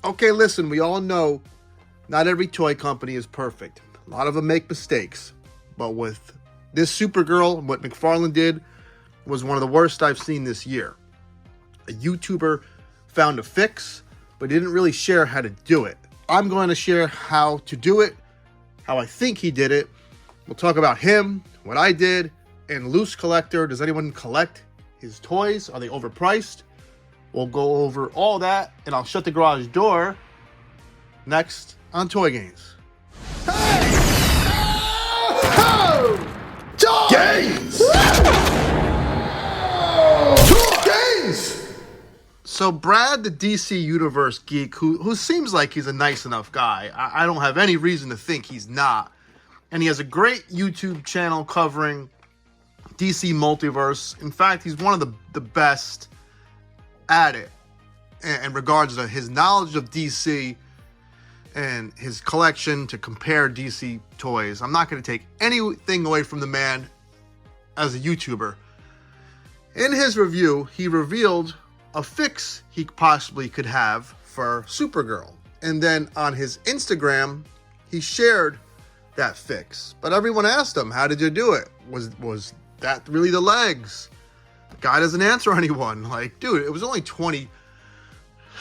Okay, listen, we all know not every toy company is perfect. A lot of them make mistakes. But with this Supergirl, what McFarlane did was one of the worst I've seen this year. A YouTuber found a fix, but didn't really share how to do it. I'm going to share how to do it, how I think he did it. We'll talk about him, what I did, and Loosecollector. Does anyone collect his toys? Are they overpriced? We'll go over all that, and I'll shut the garage door next on Toy Gains. Hey! Oh! Toy Gains! Toy Gains! So Brad, the DC Universe geek, who seems like he's a nice enough guy, I don't have any reason to think he's not, and he has a great YouTube channel covering DC Multiverse. In fact, he's one of the best at it in regards to his knowledge of DC and his collection to compare DC toys. I'm not going to take anything away from the man as a YouTuber. In his review, he revealed a fix he possibly could have for Supergirl. And then on his Instagram, he shared that fix. But everyone asked him, how did you do it? Was that really the legs? The guy doesn't answer anyone. Like, dude, it was only 20.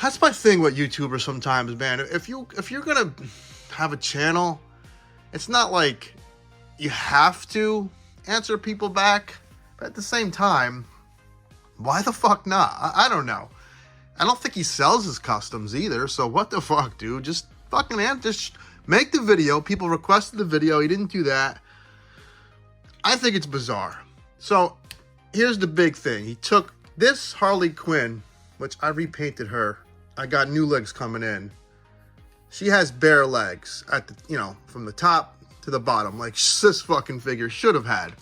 That's my thing with YouTubers sometimes, man. If you're gonna have a channel, it's not like you have to answer people back. But at the same time, why the fuck not? I don't know. I don't think he sells his customs either. So what the fuck, dude? Just fucking just make the video. People requested the video. He didn't do that. I think it's bizarre. So here's the big thing. He took this Harley Quinn, which I repainted her. I got new legs coming in. She has bare legs at the, from the top to the bottom, like this fucking figure should have had.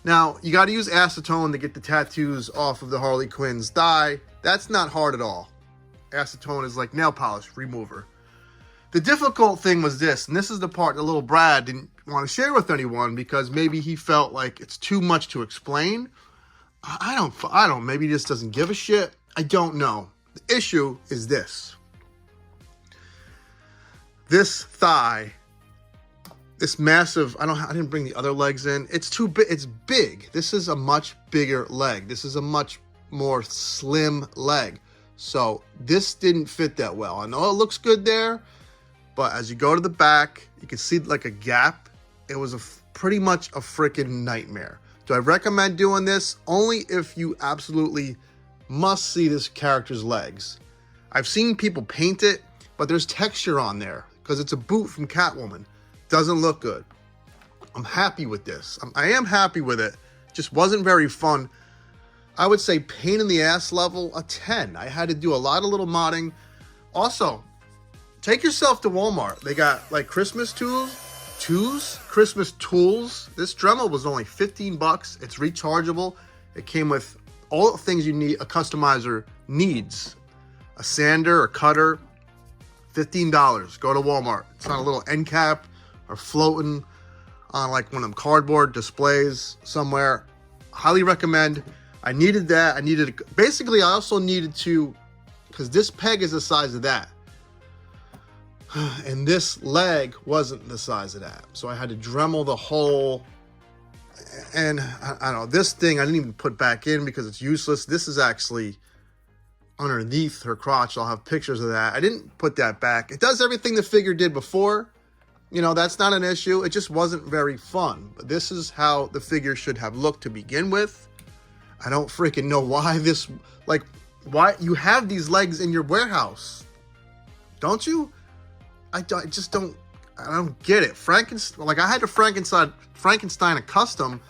Now, you got to use acetone to get the tattoos off of the Harley Quinn's thigh. That's not hard at all. Acetone is like nail polish remover. The difficult thing was this, and this is the part that little Brad didn't want to share with anyone because maybe he felt like it's too much to explain. I don't, maybe he just doesn't give a shit. I don't know. The issue is this. This thigh, this massive, I didn't bring the other legs in. It's too big. It's big. This is a much bigger leg. This is a much more slim leg. So this didn't fit that well. I know it looks good there, but as you go to the back, you can see like a gap. It was pretty much a freaking nightmare. Do I recommend doing this? Only if you absolutely must see this character's legs. I've seen people paint it, but there's texture on there because it's a boot from Catwoman. Doesn't look good. I'm happy with this. I am happy with it. Just wasn't very fun. I would say pain in the ass level, a 10. I had to do a lot of little modding. Also, take yourself to Walmart. They got like Christmas tools. Christmas tools. This Dremel was only 15 bucks. It's rechargeable. It came with all the things you need, a customizer needs. A sander, a cutter, $15. Go to Walmart. It's not a little end cap or floating on like one of them cardboard displays somewhere. Highly recommend. I needed that. Basically, I also needed to, because this peg is the size of that. And this leg wasn't the size of that. So I had to Dremel the whole, and I don't know, this thing I didn't even put back in because it's useless. This is actually underneath her crotch. I'll have pictures of that. I didn't put that back. It does everything the figure did before. That's not an issue. It just wasn't very fun. But this is how the figure should have looked to begin with. I don't freaking know why why you have these legs in your warehouse. Don't you? I don't get it. I had to Frankenstein a custom.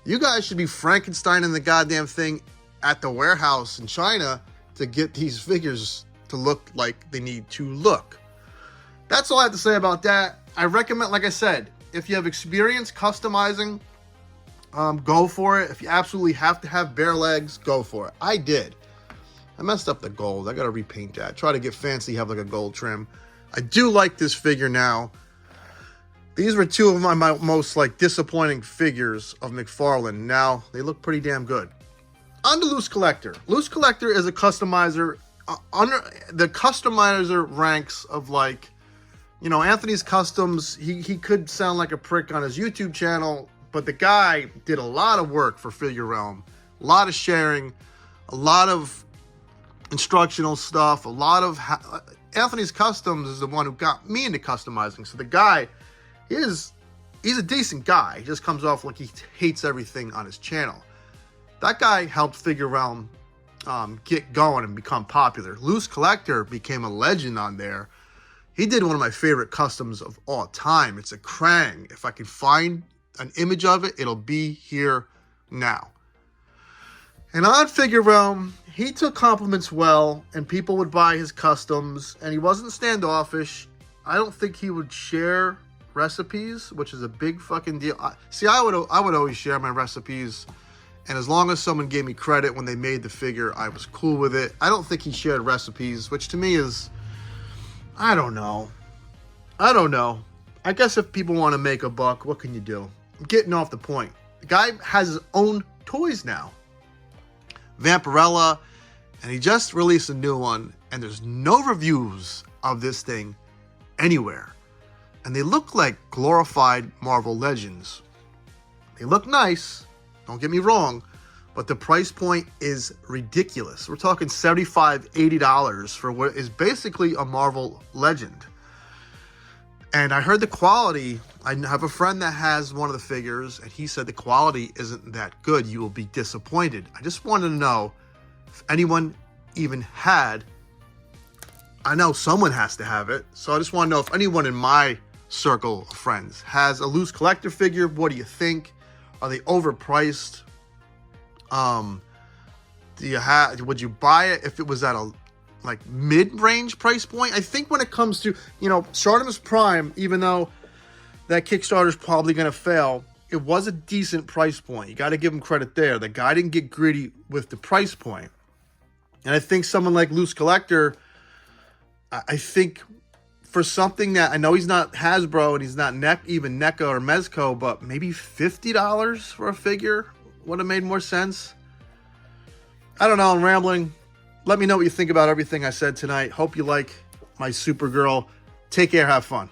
You guys should be Frankensteining the goddamn thing at the warehouse in China to get these figures to look like they need to look. That's all I have to say about that. I recommend, like I said, if you have experience customizing, go for it. If you absolutely have to have bare legs, go for it. I did. I messed up the gold. I got to repaint that. Try to get fancy, have like a gold trim. I do like this figure now. These were two of my most disappointing figures of McFarlane. Now they look pretty damn good. On to Loosecollector. Loosecollector is a customizer under the customizer ranks of like, you know, Anthony's Customs, he could sound like a prick on his YouTube channel, but the guy did a lot of work for Figure Realm, a lot of sharing, a lot of instructional stuff, a lot of Anthony's Customs is the one who got me into customizing. So the guy he's a decent guy. He just comes off like he hates everything on his channel. That guy helped Figure Realm get going and become popular. Loosecollector became a legend on there. He did one of my favorite customs of all time. It's a Krang. If I can find an image of it, it'll be here now. And on Figure Realm, he took compliments well, and people would buy his customs, and he wasn't standoffish. I don't think he would share recipes, which is a big fucking deal. I would always share my recipes, and as long as someone gave me credit when they made the figure, I was cool with it. I don't think he shared recipes, which to me is, I don't know. I guess if people want to make a buck, what can you do? I'm getting off the point. The guy has his own toys now. Vampirella, and he just released a new one, and there's no reviews of this thing anywhere. And they look like glorified Marvel Legends. They look nice, don't get me wrong, but the price point is ridiculous. We're talking $75, $80 for what is basically a Marvel Legend. And I heard the quality, I have a friend that has one of the figures, and he said the quality isn't that good. You will be disappointed. I just wanted to know if anyone even had, I know someone has to have it, so I just want to know if anyone in my circle of friends has a Loosecollector figure. What do you think? Are they overpriced? Would you buy it if it was at a like mid-range price point? I think when it comes to, you know, Shartimus Prime, even though that Kickstarter is probably going to fail, it was a decent price point. You got to give him credit there. The guy didn't get greedy with the price point. And I think someone like Loosecollector, I think for something that, I know he's not Hasbro and he's not even NECA or Mezco, but maybe $50 for a figure would have made more sense. I don't know, I'm rambling. Let me know what you think about everything I said tonight. Hope you like my Supergirl. Take care, have fun.